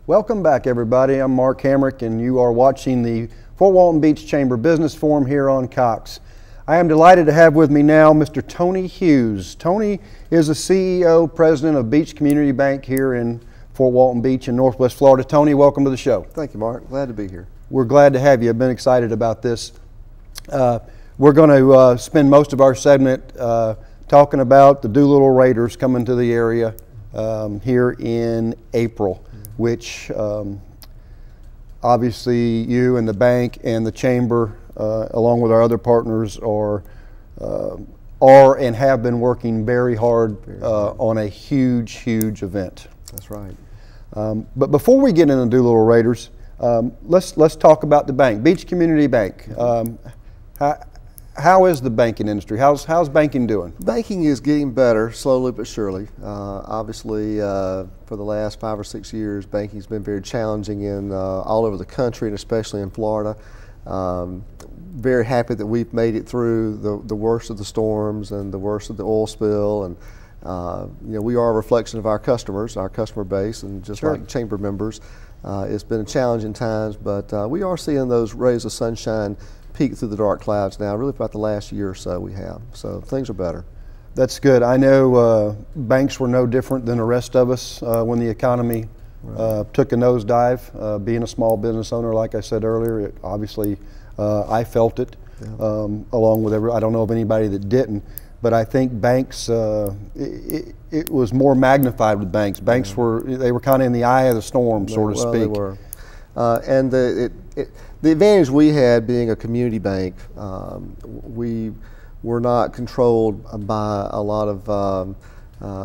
Welcome back, everybody. I'm Mark Hamrick, and you are watching the Fort Walton Beach Chamber Business Forum here on Cox. I am delighted to have with me now Mr. Tony Hughes. Tony is the CEO, President of Beach Community Bank here in Fort Walton Beach in Northwest Florida. Tony, welcome to the show. Thank you, Mark. Glad to be here. We're glad to have you. I've been excited about this. We're going to spend most of our segment talking about the Doolittle Raiders coming to the area here in April, which obviously you and the bank and the chamber, along with our other partners, are and have been working very hard on a huge event. That's right. But before we get into Doolittle Raiders, let's talk about the bank, Beach Community Bank. How is the banking industry? How's banking doing? Banking is getting better, slowly but surely. Obviously, for the last 5 or 6 years, banking's been very challenging in all over the country, and especially in Florida. Very happy that we've made it through the worst of the storms and the worst of the oil spill, and we are a reflection of our customers, our customer base, and just Sure. like chamber members, it's been a challenging times, but we are seeing those rays of sunshine peek through the dark clouds now. Really, about the last year or so we have. So things are better. That's good. I know banks were no different than the rest of us when the economy took a nosedive. Being a small business owner, like I said earlier, obviously I felt it, along with I don't know of anybody that didn't, but I think banks, it was more magnified with banks. Banks were kind of in the eye of the storm, so to speak. They were. And the advantage we had being a community bank, we were not controlled by a lot of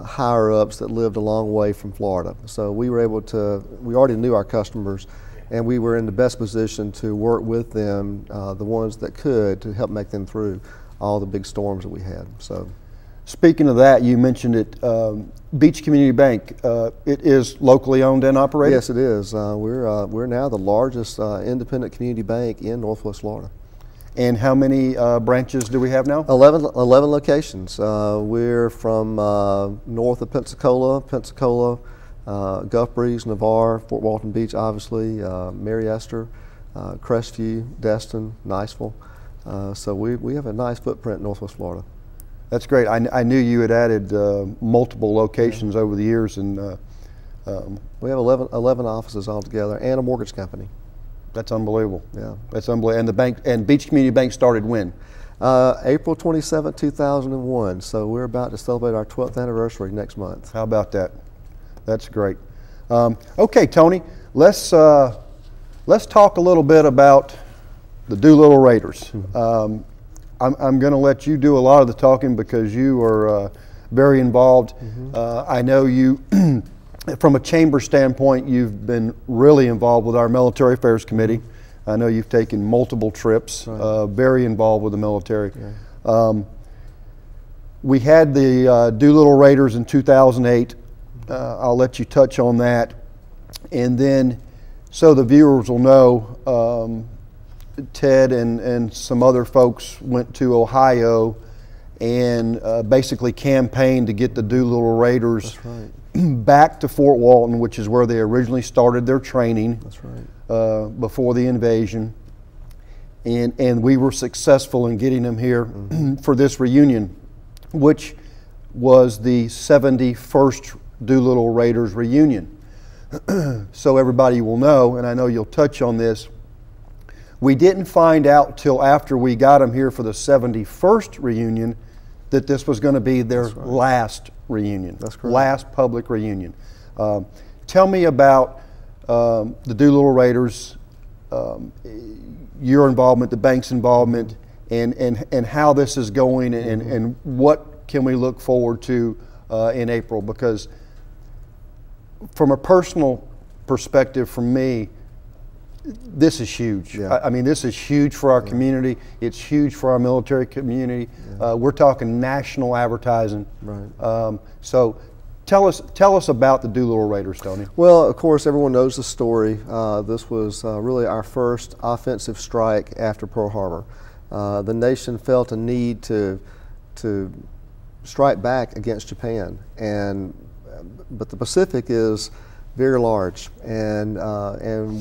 higher ups that lived a long way from Florida. So we were able to, we already knew our customers, and we were in the best position to work with them, the ones that could, to help make them through all the big storms that we had. So, speaking of that, you mentioned it, Beach Community Bank. It is locally owned and operated? Yes, it is. We're now the largest independent community bank in Northwest Florida. And how many branches do we have now? 11 locations. We're from north of Pensacola, Gulf Breeze, Navarre, Fort Walton Beach, obviously, Mary Esther, Crestview, Destin, Niceville. So we have a nice footprint in Northwest Florida. That's great. I knew you had added multiple locations over the years, and we have 11 offices altogether, and a mortgage company. That's unbelievable. Yeah, that's unbelievable. And the bank and Beach Community Bank started when? April 27, 2001. So we're about to celebrate our 12th anniversary next month. How about that? That's great. Okay, Tony, let's talk a little bit about the Doolittle Raiders. I'm going to let you do a lot of the talking because you are very involved. I know you, from a chamber standpoint, you've been really involved with our Military Affairs Committee. I know you've taken multiple trips, very involved with the military. We had the Doolittle Raiders in 2008. I'll let you touch on that. And then, so the viewers will know, Ted and some other folks went to Ohio and basically campaigned to get the Doolittle Raiders back to Fort Walton, which is where they originally started their training. That's right. Before the invasion. And we were successful in getting them here for this reunion, which was the 71st Doolittle Raiders reunion. So everybody will know, and I know you'll touch on this, we didn't find out till after we got them here for the 71st reunion that this was going to be their last reunion. That's correct. Last public reunion. Tell me about the Doolittle Raiders, your involvement, the bank's involvement, and how this is going, and what can we look forward to in April, because from a personal perspective, from me, this is huge. I mean, this is huge for our community. It's huge for our military community. We're talking national advertising. So tell us about the Doolittle Raiders, Tony. Well, of course, everyone knows the story. This was really our first offensive strike after Pearl Harbor. The nation felt a need to strike back against Japan, but the Pacific is very large, and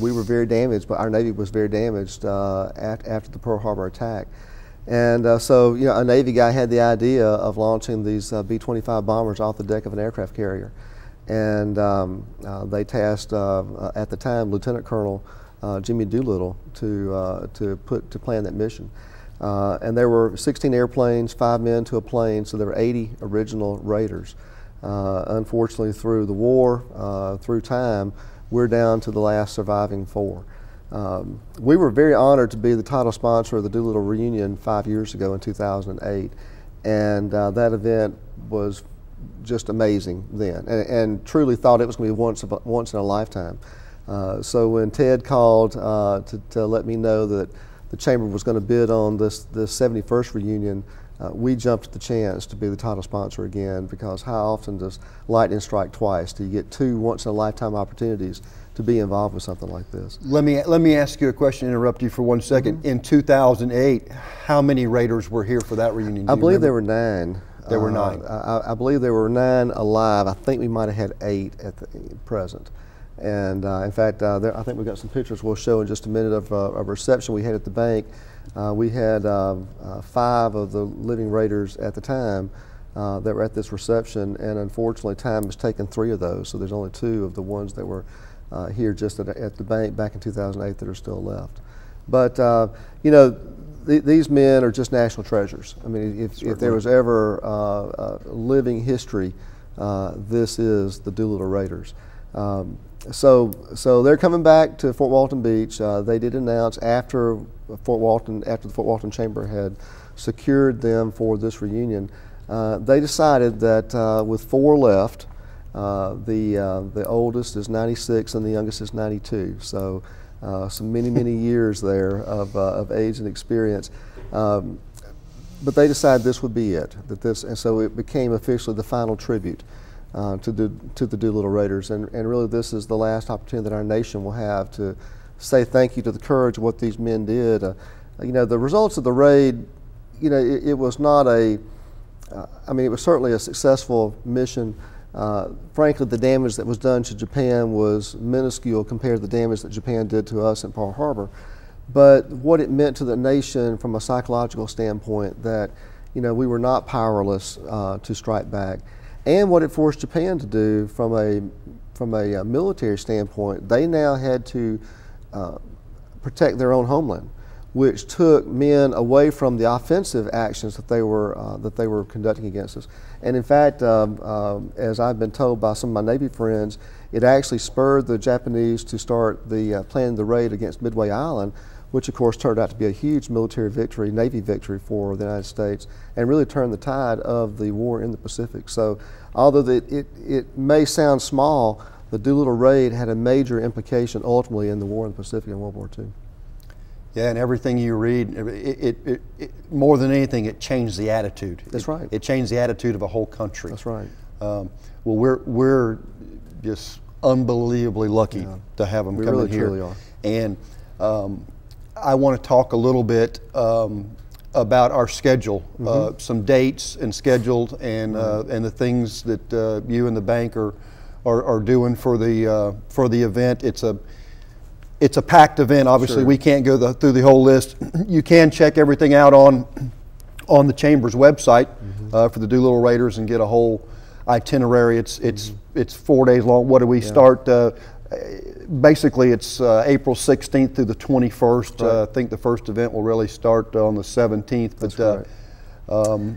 we were very damaged. But our Navy was very damaged after the Pearl Harbor attack. And so, a Navy guy had the idea of launching these B-25 bombers off the deck of an aircraft carrier. And they tasked, at the time, Lieutenant Colonel Jimmy Doolittle to plan that mission. And there were 16 airplanes, 5 men to a plane, so there were 80 original Raiders. Unfortunately, through the war, through time, we're down to the last surviving 4. We were very honored to be the title sponsor of the Doolittle reunion 5 years ago in 2008, and that event was just amazing then, and truly thought it was going to be once in a lifetime. So when Ted called to let me know that the Chamber was going to bid on this 71st reunion, we jumped at the chance to be the title sponsor again, because how often does lightning strike twice? Do you get 2 once-in-a-lifetime opportunities to be involved with something like this? Let me ask you a question, interrupt you for 1 second. In 2008, how many Raiders were here for that reunion? I believe there were 9. There were 9. I believe there were 9 alive. I think we might have had 8 at the present. And in fact, I think we've got some pictures we'll show in just a minute of a reception we had at the bank. We had 5 of the living Raiders at the time that were at this reception, and unfortunately time has taken 3 of those, so there's only 2 of the ones that were here just at the bank back in 2008 that are still left. But these men are just national treasures. I mean, if there was ever living history, this is the Doolittle Raiders. So they're coming back to Fort Walton Beach. They did announce after the Fort Walton Chamber had secured them for this reunion, they decided that with 4 left, the oldest is 96 and the youngest is 92. So some many years there of age and experience. But they decided this would be it. And so it became officially the final tribute to the Doolittle Raiders, and really this is the last opportunity that our nation will have to say thank you to the courage of what these men did. The results of the raid, it was not it was certainly a successful mission. Frankly, the damage that was done to Japan was minuscule compared to the damage that Japan did to us in Pearl Harbor. But what it meant to the nation from a psychological standpoint, that we were not powerless to strike back. And what it forced Japan to do from a military standpoint, they now had to protect their own homeland, which took men away from the offensive actions that they were conducting against us. And in fact, as I've been told by some of my Navy friends, it actually spurred the Japanese to start planning the raid against Midway Island, which of course turned out to be a huge military victory, Navy victory for the United States, and really turned the tide of the war in the Pacific. So although it may sound small, the Doolittle raid had a major implication ultimately in the war in the Pacific in World War II. Yeah, and everything you read, it more than anything, it changed the attitude. That's right. It changed the attitude of a whole country. That's right. Well, we're just unbelievably lucky to have them coming here. We really truly are. And I want to talk a little bit about our schedule, some dates and scheduled, and the things that you and the bank are doing for the event. It's a packed event. Obviously, Sure. We can't go through the whole list. You can check everything out on the Chamber's website for the Doolittle Raiders and get a whole itinerary. It's 4 days long. What do we start? Basically, it's April 16th through the 21st. Right. I think the first event will really start on the 17th. But That's right.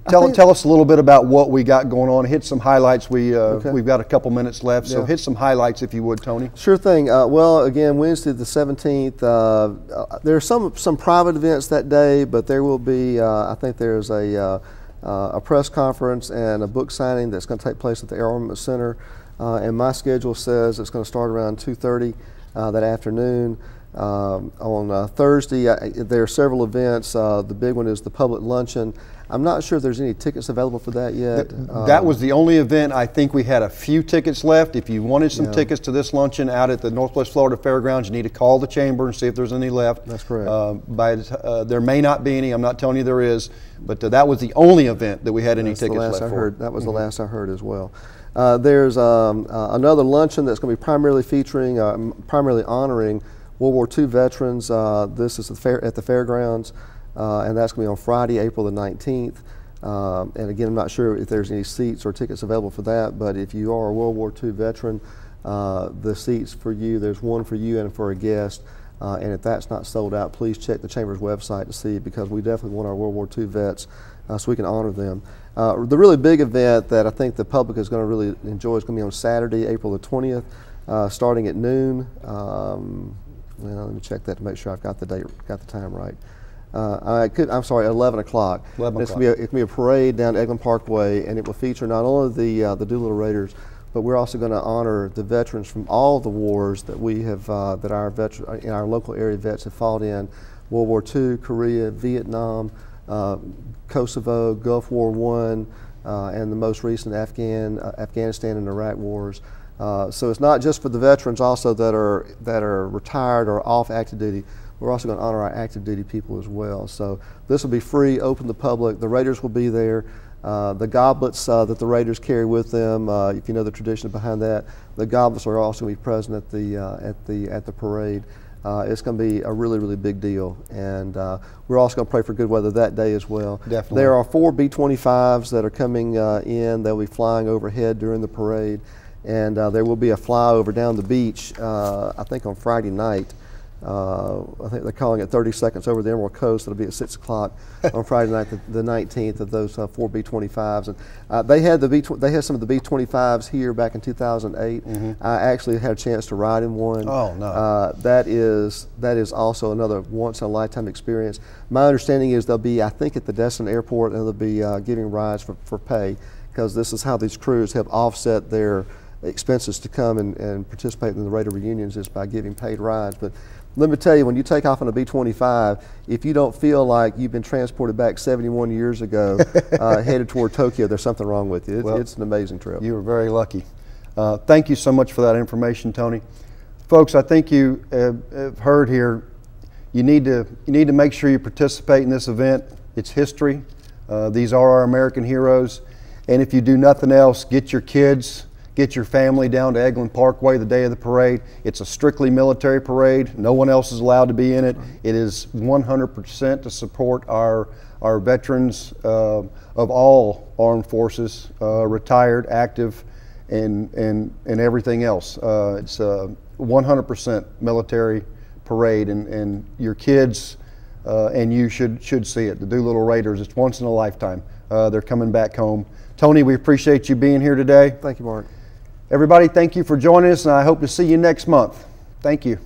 tell us a little bit about what we got going on. Hit some highlights. We've got a couple minutes left, so hit some highlights if you would, Tony. Sure thing. Well, again, Wednesday the 17th. There are some private events that day, but there will be. I think there's a press conference and a book signing that's going to take place at the Air Armament Center. And my schedule says it's going to start around 2:30 that afternoon. On Thursday, there are several events. The big one is the public luncheon. I'm not sure if there's any tickets available for that yet. That was the only event. I think we had a few tickets left. If you wanted some tickets to this luncheon out at the Northwest Florida Fairgrounds, you need to call the Chamber and see if there's any left. That's correct. There may not be any. I'm not telling you there is, but that was the only event that we had any tickets left for. That was the last I heard as well. There's another luncheon that's going to be primarily featuring, primarily honoring World War II veterans. This is at the fairgrounds, and that's going to be on Friday, April the 19th. And again, I'm not sure if there's any seats or tickets available for that, but if you are a World War II veteran, the seats for you, there's one for you and for a guest. And if that's not sold out, please check the Chamber's website to see, because we definitely want our World War II vets so we can honor them. The really big event that I think the public is going to really enjoy is going to be on Saturday, April the 20th, starting at noon. Well, let me check that to make sure I've got the date, got the time right. I'm sorry, 11 o'clock. It's going to be a parade down Eglin Parkway, and it will feature not only the Doolittle Raiders, but we're also going to honor the veterans from all the wars that we have, that our local area vets have fought in: World War II, Korea, Vietnam, Kosovo, Gulf War I, and the most recent Afghanistan and Iraq wars. So it's not just for the veterans also that are retired or off active duty. We're also going to honor our active duty people as well. So this will be free, open to the public. The Raiders will be there. The goblets that the Raiders carry with them, if you know the tradition behind that, the goblets are also going to be present at the parade. It's going to be a really, really big deal, and we're also going to pray for good weather that day as well. Definitely. There are 4 B-25s that are coming in. They'll be flying overhead during the parade, and there will be a flyover down the beach, I think on Friday night. I think they're calling it 30 seconds over the Emerald Coast. It'll be at 6 o'clock on Friday night, the 19th, of those 4 B-25s. And they had some of the B-25s here back in 2008. I actually had a chance to ride in one. Oh no! That is also another once-in-a-lifetime experience. My understanding is they'll be, I think, at the Destin Airport, and they'll be giving rides for pay, because this is how these crews have offset their expenses to come and participate in the Raider reunions, is by giving paid rides. But let me tell you, when you take off on a B-25, if you don't feel like you've been transported back 71 years ago headed toward Tokyo, there's something wrong with you. It's an amazing trip. You were very lucky. Thank you so much for that information, Tony. Folks, I think you have heard here, you need to make sure you participate in this event. It's history. These are our American heroes. And if you do nothing else, get your kids, get your family down to Eglin Parkway the day of the parade. It's a strictly military parade. No one else is allowed to be in it. It is 100% to support our veterans of all armed forces, retired, active, and everything else. It's a 100% military parade, and your kids and you should see it. The Doolittle Raiders, it's once in a lifetime. They're coming back home. Tony, we appreciate you being here today. Thank you, Mark. Everybody, thank you for joining us, and I hope to see you next month. Thank you.